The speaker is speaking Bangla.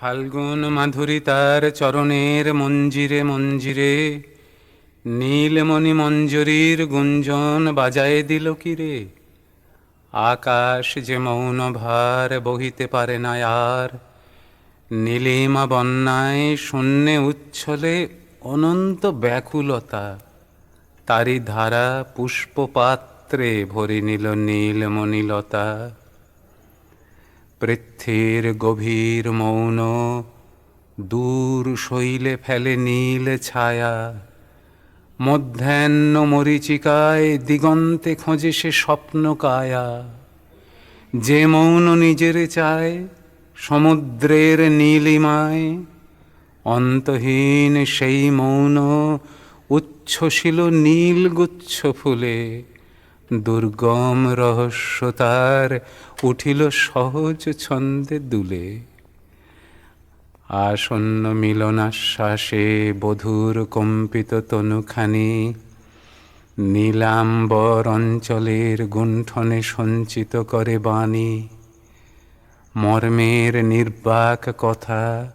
ফাল্গুন মাধুরী তার চরণের মঞ্জিরে মঞ্জিরে নীলমণি মঞ্জরীর গুঞ্জন বাজায়ে দিল কিরে। আকাশ যে মৌন ভার বহিতে পারে না আর, নীলিমা বন্যায় শূন্যে উচ্ছলে অনন্ত ব্যাকুলতা। তারি ধারা পুষ্পপাত্রে ভরে নিল নীলমণিলতা। পৃথ্বীর গভীর মৌন দূর শৈলে ফেলে নীল ছায়া। মধ্যাহ্ন মরীচিকায় দিগন্তে খোঁজে সে স্বপ্ন কায়া। যে মৌন নিজের চায় সমুদ্রের নীলিমায়, অন্তহীন সেই মৌন উচ্ছ্বসিল নীলগুচ্ছ ফুলে। দুর্গম রহস্য তার উঠিল সহজ ছন্দে দুলে। আসন্ন মিলনাশ্বাসে বধূর কম্পিত তনুখানি, নীলাম্বর অঞ্চলের গুণ্ঠনে সঞ্চিত করে বাণী। মর্মের নির্বাক কথা